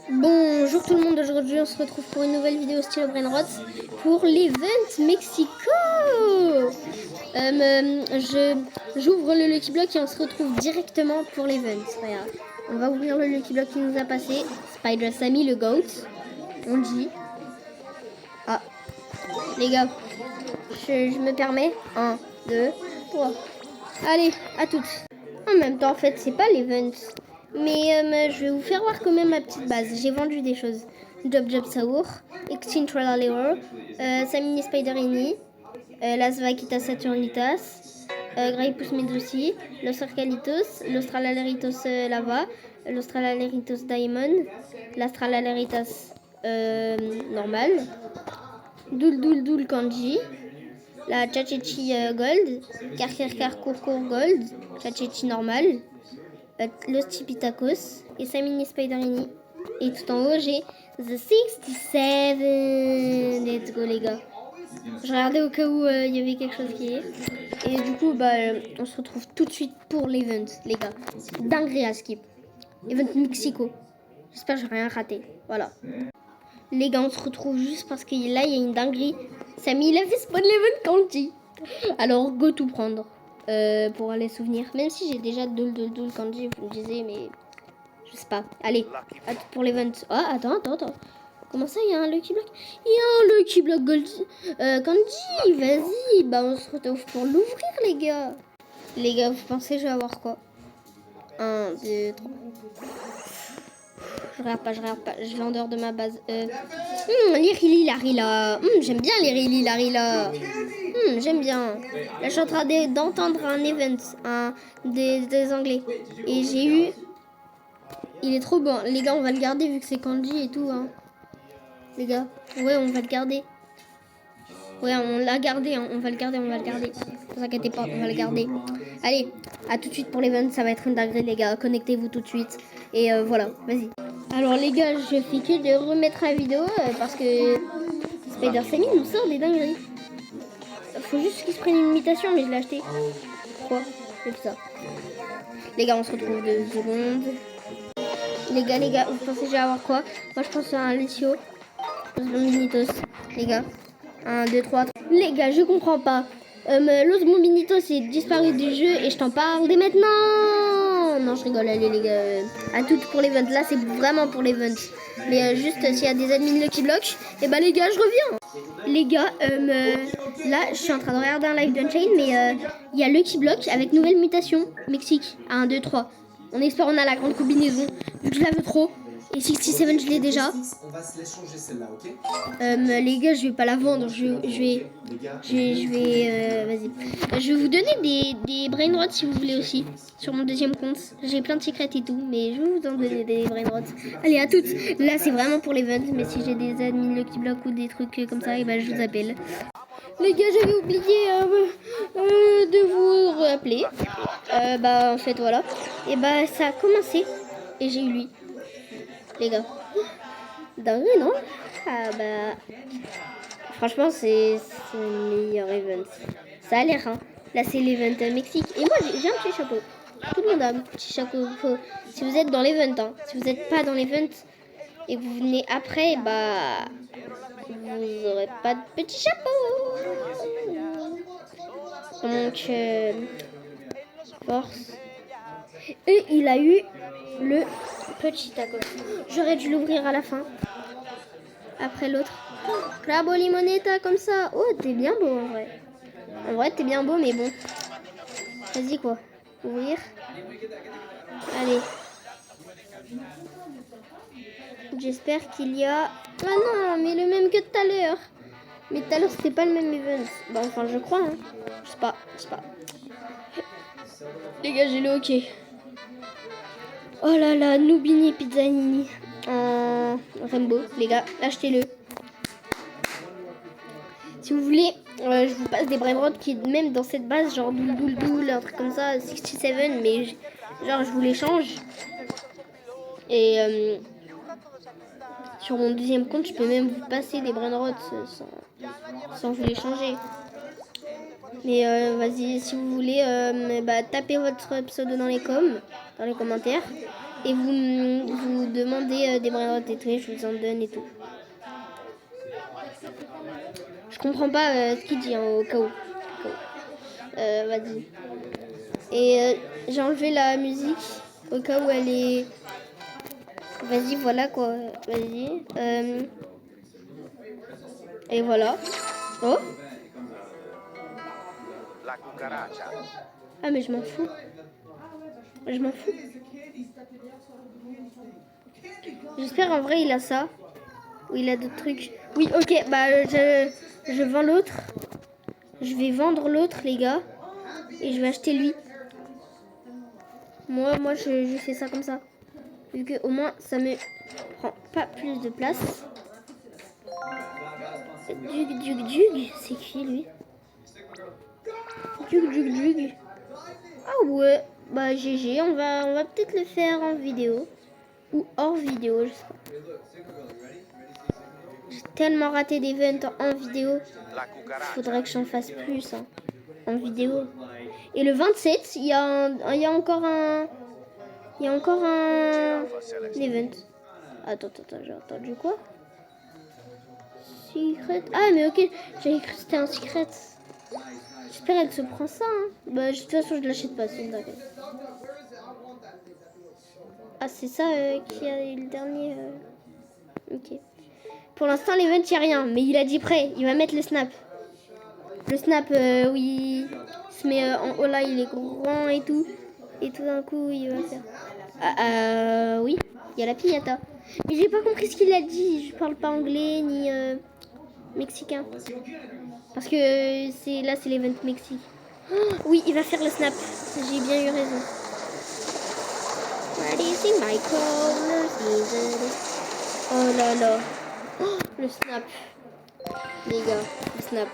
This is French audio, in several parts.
Bonjour tout le monde, aujourd'hui on se retrouve pour une nouvelle vidéo style Brainrot pour l'event Mexico. J'ouvre le Lucky Block et on se retrouve directement pour l'event. Regarde, on va ouvrir le Lucky Block qui nous a passé. Spider Sammy le GOAT, on dit. Ah, les gars, je me permets. 1, 2, 3. Allez, à toutes. En même temps, en fait, c'est pas l'event. Mais je vais vous faire voir quand même ma petite base. J'ai vendu des choses. Job Job Saur, Extinct Trallalero, Samini Spiderini, Las Vaquitas Saturnitas, Graipus Medusi, Los Arcalitos, l'Australaleritos Lava, l'Australaleritos Diamond, l'Australaleritas normal, Doul Kanji, la Chachechi Gold, Karkour Gold, Chachechi normal, Los Tipitacos et Samini Spiderini. Et tout en haut, j'ai The 67. Let's go, les gars. Je regardais au cas où il y avait quelque chose qui est. Et du coup, on se retrouve tout de suite pour l'event, les gars. Dinguerie à skip. Event Mexico. J'espère que j'ai rien raté. Voilà. Les gars, on se retrouve juste parce que là, il y a une dinguerie. Samy, il a fait spawn l'event Kanji. Alors, go tout prendre. Pour les souvenirs. Même si j'ai déjà Doul Kanji, vous le disiez, mais je sais pas. Allez, pour l'event. Ah, attends. Comment ça, il y a un Lucky Block? Il y a un Lucky Block Gold Kanji. Vas-y, on se retrouve pour l'ouvrir, les gars. Les gars, vous pensez je vais avoir quoi? 1, 2, 3. Je regarde pas. Je vais en dehors de ma base. Les Larila. J'aime bien les Larila. J'aime bien. Là, je suis en train d'entendre un event des Anglais. Et j'ai eu... Il est trop bon. Les gars, on va le garder vu que c'est Kanji et tout. Hein. Les gars. Ouais, on va le garder. Ouais, on l'a gardé. Hein. On va le garder. Ne vous inquiétez pas, on va le garder. Allez, à tout de suite pour l'event. Ça va être une dinguerie, les gars. Connectez-vous tout de suite. Et voilà, vas-y. Alors, les gars, je fais que de remettre la vidéo parce que Spider Sammy nous sort des dingueries. Faut juste qu'il se prenne une imitation, mais je l'ai acheté. Quoi? C'est ça. Les gars, on se retrouve 2 secondes. Les gars, vous pensez que je vais avoir quoi? Moi, je pense à un Lucio. Los Bombinitos. Les gars. 1, 2, 3. Les gars, je comprends pas. Los Bombinitos est disparu du jeu et je t'en parle dès maintenant. Non, je rigole. Allez, les gars. À toutes pour l'event. Là, c'est vraiment pour l'event. Mais juste s'il y a des admins Lucky Block, et les gars, je reviens. Les gars, là, je suis en train de regarder un live d'Unchained, mais il y a Lucky Block avec nouvelle mutation. Mexique. 1, 2, 3. On espère on a la grande combinaison. Vu que je la veux trop. Et 67, je l'ai déjà. On va se l'échanger celle-là, ok? Les gars, je vais pas la vendre. Je vais. Vas-y. Je vais vous donner des brainrots si vous voulez aussi. Sur mon deuxième compte. J'ai plein de secrets et tout. Mais je vais vous en donner des brainrots. Allez, à toutes. Là, c'est vraiment pour l'event. Mais si j'ai des admins Lucky Block ou des trucs comme ça, je vous appelle. Les gars, j'avais oublié de vous rappeler. En fait, voilà. Et ça a commencé. Et j'ai eu lui. Les gars. Dingue, non? Franchement, c'est le meilleur event. Ça a l'air, hein. Là, c'est l'event Mexique. Et moi, j'ai un petit chapeau. Tout le monde a un petit chapeau. Si vous êtes dans l'event, hein. Si vous n'êtes pas dans l'event et que vous venez après, vous aurez pas de petit chapeau. Donc, force. Et il a eu le petit tacos. J'aurais dû l'ouvrir à la fin. Après l'autre. Crabo limoneta comme ça. Oh, t'es bien beau en vrai. En vrai, t'es bien beau, mais bon. Vas-y quoi. Ouvrir. Allez. J'espère qu'il y a... Ah non, mais le même que tout à l'heure. Mais tout à l'heure, c'était pas le même event. Enfin, je crois. Hein. Je sais pas. Les gars, j'ai le hockey. Oh là là, Nubini Pizzanini en Rainbow, les gars, achetez-le. Si vous voulez, je vous passe des brainrots qui même dans cette base, genre Doul, un truc comme ça, 67, mais genre je vous les change. Et sur mon deuxième compte, je peux même vous passer des brainrots sans vous les changer. Mais vas-y, si vous voulez, tapez votre pseudo dans les commentaires. et vous demandez des moyens d'entrer, je vous en donne et tout. Je comprends pas ce qu'il dit hein, au cas où. Vas-y. Et j'ai enlevé la musique au cas où elle est... Vas-y, voilà quoi. Vas-y. Et voilà. Oh. Ah mais je m'en fous. Je m'en fous. J'espère en vrai il a ça. Ou il a d'autres trucs. Oui, ok, bah je vends l'autre. Je vais vendre l'autre les gars. Et je vais acheter lui. Moi je fais ça comme ça. Vu que au moins ça me prend pas plus de place. Dug, c'est qui lui? Dug. Ah ouais, bah GG, on va peut-être le faire en vidéo. Ou hors vidéo, je sais pas. J'ai tellement raté d'events en vidéo. Faudrait que j'en fasse plus hein, en vidéo. Et le 27, il y a encore un event. Attends, j'ai entendu quoi? Secret. Ah mais ok, j'avais cru que c'était un secret. J'espère qu'elle se prend ça. Hein. Bah de toute façon je l'achète pas, c'est d'accord. Ah c'est ça qui a eu le dernier. Ok. Pour l'instant l'event il n'y a rien, mais il a dit prêt, il va mettre le snap. Le snap oui, il se met en haut là, il est grand et tout. Et tout d'un coup il va faire. Oui, il y a la piñata. Mais j'ai pas compris ce qu'il a dit, je parle pas anglais ni mexicain. Parce que c'est l'event Mexique. Oh, oui, il va faire le snap. J'ai bien eu raison. Oh là là. Oh, le snap. Les gars, le snap.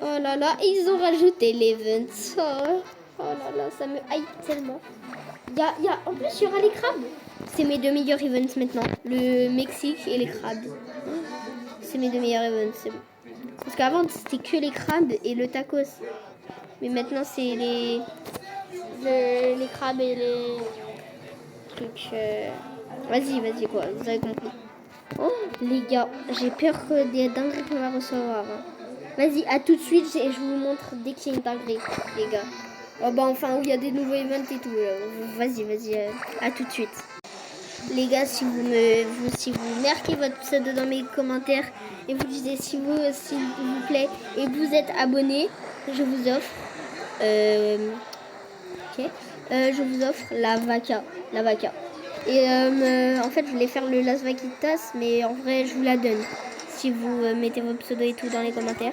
Oh là là, ils ont rajouté l'event. Oh là là, ça me hype tellement. En plus, il y aura les crabes. C'est mes deux meilleurs events maintenant. Le Mexique et les crabes. C'est mes deux meilleurs events, c'est bon. Parce qu'avant, c'était que les crabes et le tacos. Mais maintenant, c'est les crabes et les trucs. Vas-y, quoi. Vous avez compris. Oh, les gars, j'ai peur que des dingueries qu'on va recevoir. Hein. Vas-y, à tout de suite. Je vous montre dès qu'il y a une dinguerie, les gars. Oh, bah, enfin, où il y a des nouveaux events et tout. Vas-y. À tout de suite. Les gars, si vous marquez votre pseudo dans mes commentaires et vous disiez s'il vous plaît et vous êtes abonné, je vous offre je vous offre la vaca. Et en fait, je voulais faire le Las Vaquitas, mais en vrai, je vous la donne. Si vous mettez vos pseudos et tout dans les commentaires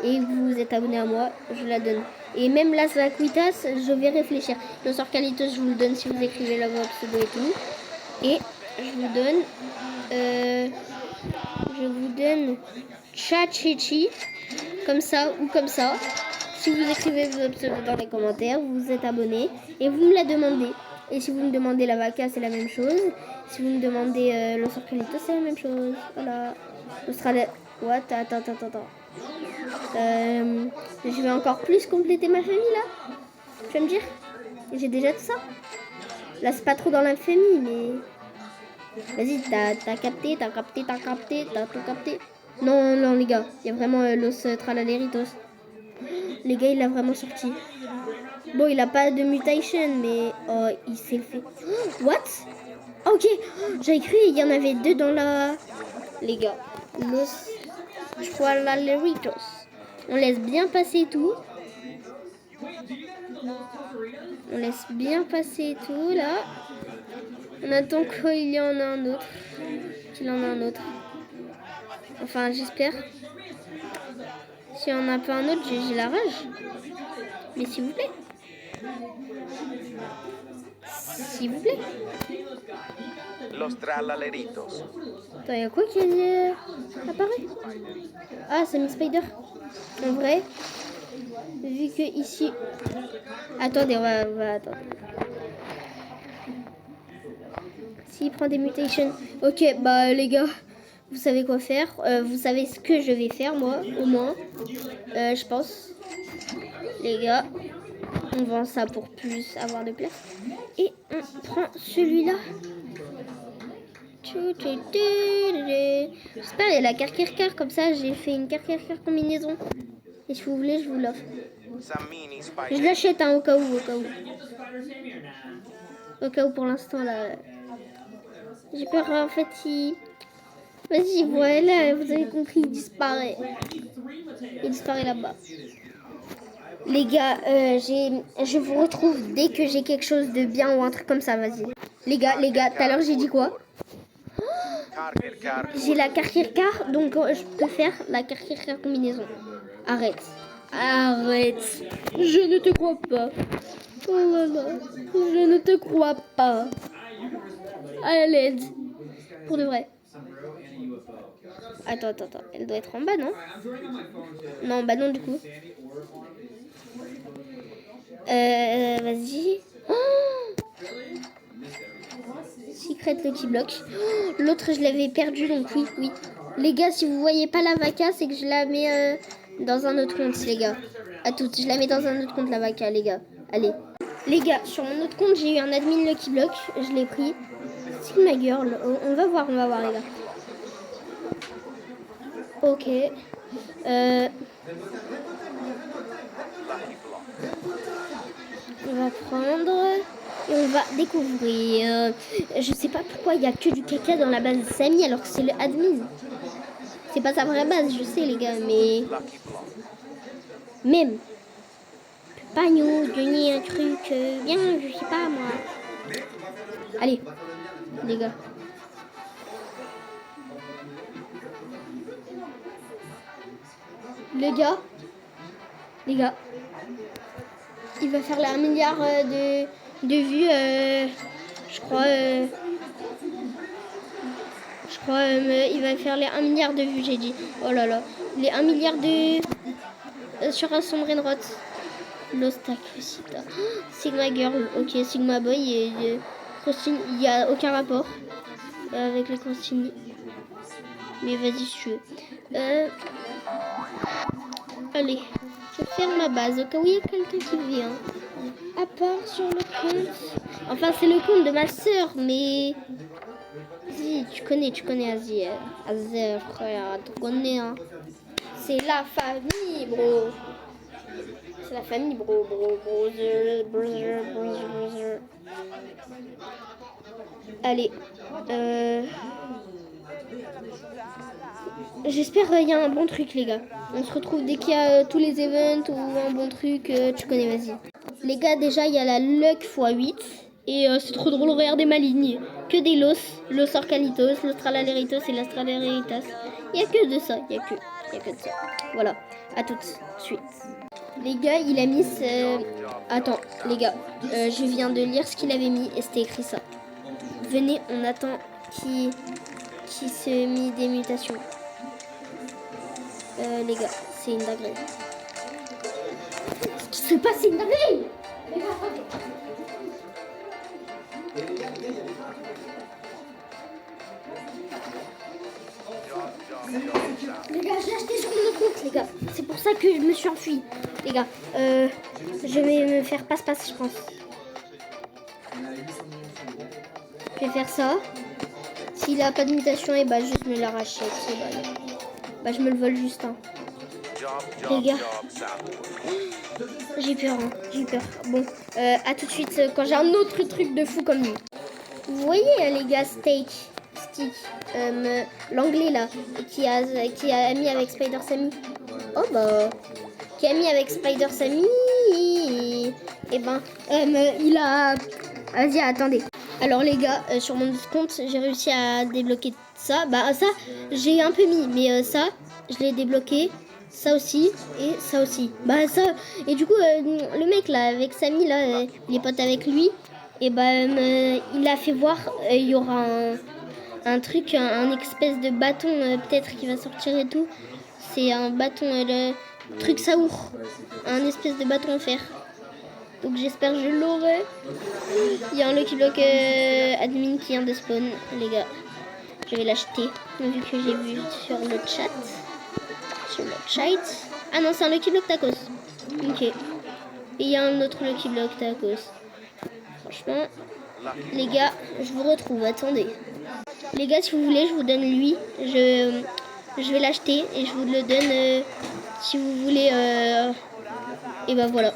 et vous êtes abonné à moi, je vous la donne. Et même Las Vaquitas, je vais réfléchir. Le sort Calitos, je vous le donne si vous écrivez là vos pseudos et tout. Et je vous donne Chachichi, comme ça ou comme ça. Si vous écrivez vos pseudos dans les commentaires, vous vous êtes abonné et vous me la demandez. Et si vous me demandez la vaca, c'est la même chose. Si vous me demandez le Sorcalito, c'est la même chose. Voilà. Australie. What? Attends. Je vais encore plus compléter ma famille là. Tu vas me dire? J'ai déjà tout ça. Là, c'est pas trop dans la famille, mais... Vas-y, t'as capté, t'as tout capté. Non, les gars. Il y a vraiment Los Tralaleritos. Les gars, il l'a vraiment sorti. Bon, il a pas de mutation, mais... Oh, il s'est fait... What? Ok, j'avais cru il y en avait deux dans la... Les gars, Los Tralaleritos. On laisse bien passer tout. On laisse bien passer tout, là. On attend qu'il y en a un autre. Enfin, j'espère. Si on n'a pas un autre, j'ai la rage. Mais s'il vous plaît. Los Tralaleritos. Attends, il y a quoi qui apparaît? Ah, c'est Miss Spider. En vrai, vu que ici... Attendez, on va attendre. S'il prend des mutations. Ok, bah les gars, vous savez quoi faire. Vous savez ce que je vais faire, moi, au moins. Je pense. Les gars, On vend ça pour plus avoir de place. Et on prend celui-là. J'espère il y a la Karkirkar, comme ça j'ai fait une Karkirkar combinaison. Et si vous voulez, je vous l'offre. Samini Je Spider. l'achète hein, au cas où. Au cas où pour l'instant là. J'ai peur en fait il... Vas-y, voilà, vous avez compris, il disparaît. Il disparaît là-bas. Les gars, je vous retrouve dès que j'ai quelque chose de bien ou un truc comme ça, vas-y. Les gars, tout à l'heure j'ai dit quoi? Karkirkar. J'ai la Karkirkar, donc je peux faire la Karkirkar combinaison. Arrête. Je ne te crois pas. Oh là là. Je ne te crois pas. À l'aide. Pour de vrai. Attends. Elle doit être en bas, non? Non, bah non, du coup. Vas-y. Oh, Secret Lucky Block. Oh, l'autre, je l'avais perdu, donc oui. Les gars, si vous voyez pas la vaca, c'est que je la mets dans un autre compte, les gars. À toutes. Je la mets dans un autre compte, la vaca, les gars. Allez. Les gars, sur mon autre compte, j'ai eu un admin Lucky Block. Je l'ai pris. Sigma Girl. On va voir, les gars. Ok. On va prendre et on va découvrir. Je sais pas pourquoi il y a que du caca dans la base de Samy alors que c'est le admin. C'est pas sa vraie base, je sais les gars, mais même pas nous donner un truc bien, je sais pas moi. Allez, les gars. Les gars. Il va faire les 1 milliard de vues, je crois, il va faire les 1 milliard de vues, j'ai dit. Oh là là, les 1 milliard de sur un sombre Brainrot. L'Ostacusita. Sigma Girl, ok, Sigma Boy et il n'y a aucun rapport avec les consignes. Mais vas-y si tu veux. Allez. Je ferme ma base au cas où il y a quelqu'un qui vient. À part sur le compte. Enfin, c'est le compte de ma soeur, mais. Vas-y, tu connais Azier. Azier, frère, tu connais, hein. C'est la famille, bro. C'est la famille, bro. Brother. Allez. J'espère qu'il y a un bon truc, les gars. On se retrouve dès qu'il y a tous les events ou un bon truc. Tu connais, vas-y. Les gars, déjà, il y a la luck x8. Et c'est trop drôle, regardez ma ligne. Que des los orcalitos, l'australaleritos et l'astraleritas. Il n'y a que de ça, il y a que de ça. Voilà, à tout de suite. Les gars, il a mis... Attends, les gars, je viens de lire ce qu'il avait mis et c'était écrit ça. Venez, on attend qui se mit des mutations. Les gars, c'est une dinguerie. Ce qui se passe, c'est une dinguerie. Les gars, attendez. Les gars, je l'ai acheté sur mon compte, les gars. C'est pour ça que je me suis enfui. Les gars, je vais me faire passe-passe, je pense. Je vais faire ça. S'il a pas de mutation, et bah juste me la rachète. Bah je me le vole juste. Hein. Les gars, j'ai peur. Bon, à tout de suite quand j'ai un autre truc de fou comme lui. Vous voyez les gars, Stick, l'anglais là, qui a mis avec Spider Sammy. Oh bah, qui a mis avec Spider Sammy. Et ben, il a. Vas-y, attendez. Alors les gars, sur mon compte, j'ai réussi à débloquer ça. Bah ça, j'ai un peu mis, mais ça, je l'ai débloqué. Ça aussi et ça aussi. Bah ça. Et du coup, le mec là, avec Samy là, il est pote avec lui. Et bah, il a fait voir, il y aura un truc, un espèce de bâton peut-être qui va sortir et tout. C'est un bâton, le truc saour. Un espèce de bâton en fer. Donc j'espère que je l'aurai. Il y a un Lucky Block admin qui vient de spawn, les gars. Je vais l'acheter, vu que j'ai vu sur le chat. Ah non, c'est un Lucky Block tacos. Ok. Et il y a un autre Lucky Block tacos. Franchement, les gars, je vous retrouve. Attendez. Les gars, si vous voulez, je vous donne lui. Je vais l'acheter et je vous le donne si vous voulez. Et bah voilà.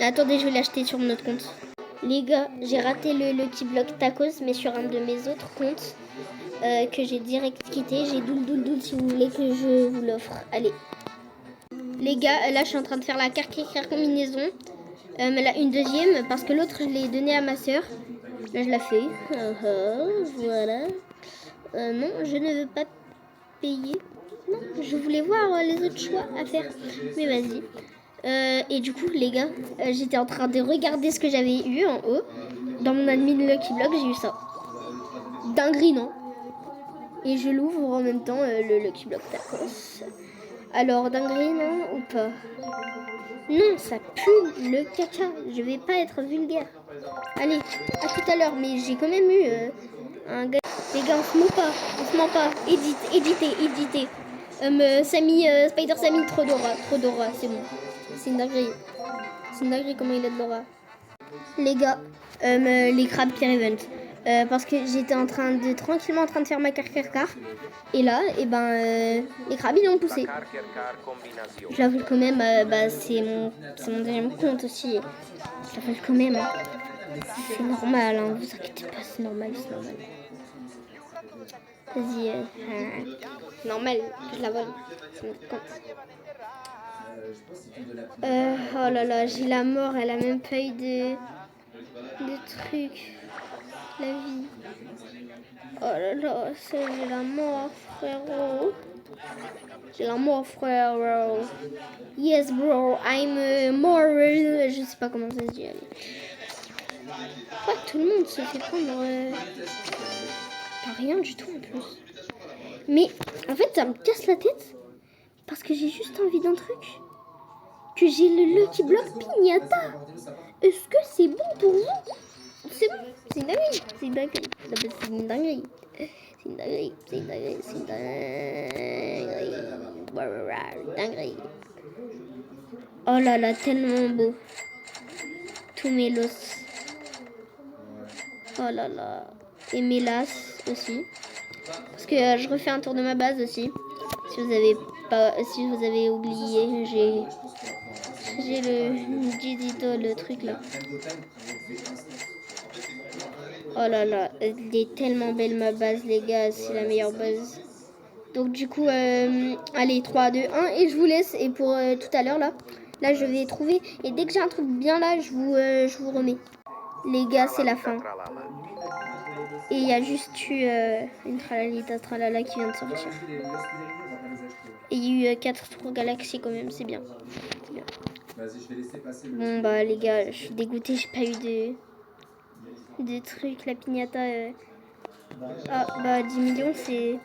Attendez, je vais l'acheter sur mon autre compte. Les gars, j'ai raté le Lucky Block tacos, mais sur un de mes autres comptes que j'ai direct quitté. J'ai doule si vous voulez que je vous l'offre. Allez. Les gars, là je suis en train de faire la carte combinaison. Mais là une deuxième parce que l'autre je l'ai donné à ma soeur. Là je la fais. Voilà. Non, je ne veux pas payer. Non, je voulais voir les autres choix à faire. Mais vas-y. Et du coup les gars, j'étais en train de regarder ce que j'avais eu en haut. Dans mon admin Lucky Block, j'ai eu ça. Dinguerie, non? Et je l'ouvre en même temps le Lucky Block tacos. Alors, dinguerie, non ou pas? Non, ça pue le caca. Je vais pas être vulgaire. Allez, à tout à l'heure. Mais j'ai quand même eu un gars. Les gars, on se ment pas. Éditez. Spider Sammy, trop d'aura, c'est bon. C'est une dinguerie comment il a de l'aura. Les gars, les crabes Pierre Event. Parce que j'étais tranquillement en train de faire ma car. Et là, les crabes ils l'ont poussé. Je l'avoue quand même, c'est mon deuxième compte aussi. Je l'avoue quand même. C'est normal, hein, vous inquiétez pas, c'est normal. Vas-y, normal, je la vole. C'est mon compte. Oh là là, j'ai la mort, elle a même pas eu de trucs. La vie. Oh là là, ça j'ai la mort, frérot. Yes, bro, I'm more. Je sais pas comment ça se dit. Allez. Pourquoi tout le monde se fait prendre par rien du tout en plus. Mais en fait, ça me casse la tête parce que j'ai juste envie d'un truc. Que j'ai le Lucky Block Pignata. Est-ce que c'est bon pour vous? C'est bon, c'est une dinguerie. C'est une dinguerie. Dinguerie. Oh là là, tellement beau. Tous mes los. Oh là là. Et mes las aussi. Parce que je refais un tour de ma base aussi. Si vous avez oublié, j'ai le Digito, le truc là. Oh là là, elle est tellement belle ma base les gars, c'est la meilleure base. Donc du coup, allez 3, 2, 1 et je vous laisse. Et pour tout à l'heure là je vais trouver. Et dès que j'ai un truc bien là, je vous remets. Les gars, c'est la fin. Et il y a juste eu une tralala qui vient de sortir. Et il y a eu 4 tours galaxies quand même, c'est bien. Bon bah les gars, je suis dégoûtée, j'ai pas eu de trucs. La pignata, ah bah 10 millions c'est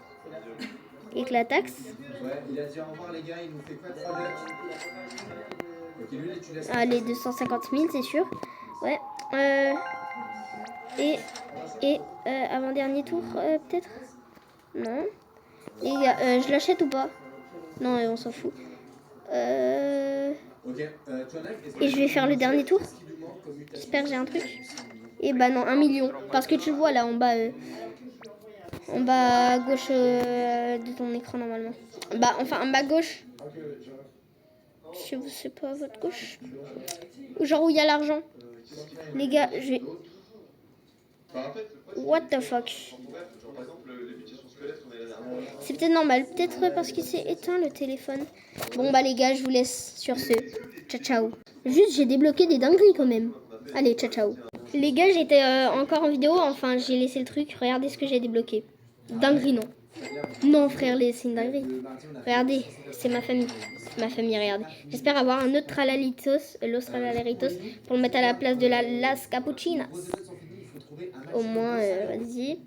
éclataxe. Il a dit au revoir les gars, il nous fait quoi de 3 blocs. Allez, 250 000 c'est sûr. Ouais. Et avant-dernier tour peut-être. Non. Les gars, je l'achète ou pas? Non, on s'en fout. Et je vais faire le dernier tour. J'espère que j'ai un truc. Et bah non, 1 million. Parce que tu le vois là en bas à gauche de ton écran normalement. Bah enfin en bas à gauche. Je sais pas, à votre gauche. Genre où il y a l'argent. Les gars, je vais... What the fuck? C'est peut-être normal. Peut-être parce qu'il s'est éteint le téléphone. Bon bah les gars, je vous laisse sur ce. Ciao ciao. Juste j'ai débloqué des dingueries quand même. Allez, ciao ciao. Les gars, j'étais encore en vidéo. Enfin, j'ai laissé le truc. Regardez ce que j'ai débloqué. Dinguerie, non. Non frère, c'est une dinguerie. Regardez, c'est ma famille. Ma famille, regardez. J'espère avoir un autre Tralalitos, Los Tralalitos, pour le mettre à la place de la Las Capuchinas. Au moins, vas-y.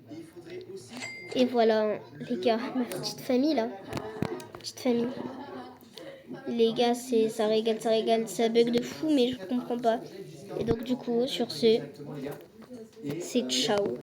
Et voilà, les gars, ma petite famille là. Petite famille. Les gars, ça régale, ça bug de fou, mais je comprends pas. Et donc du coup, sur ce, c'est ciao.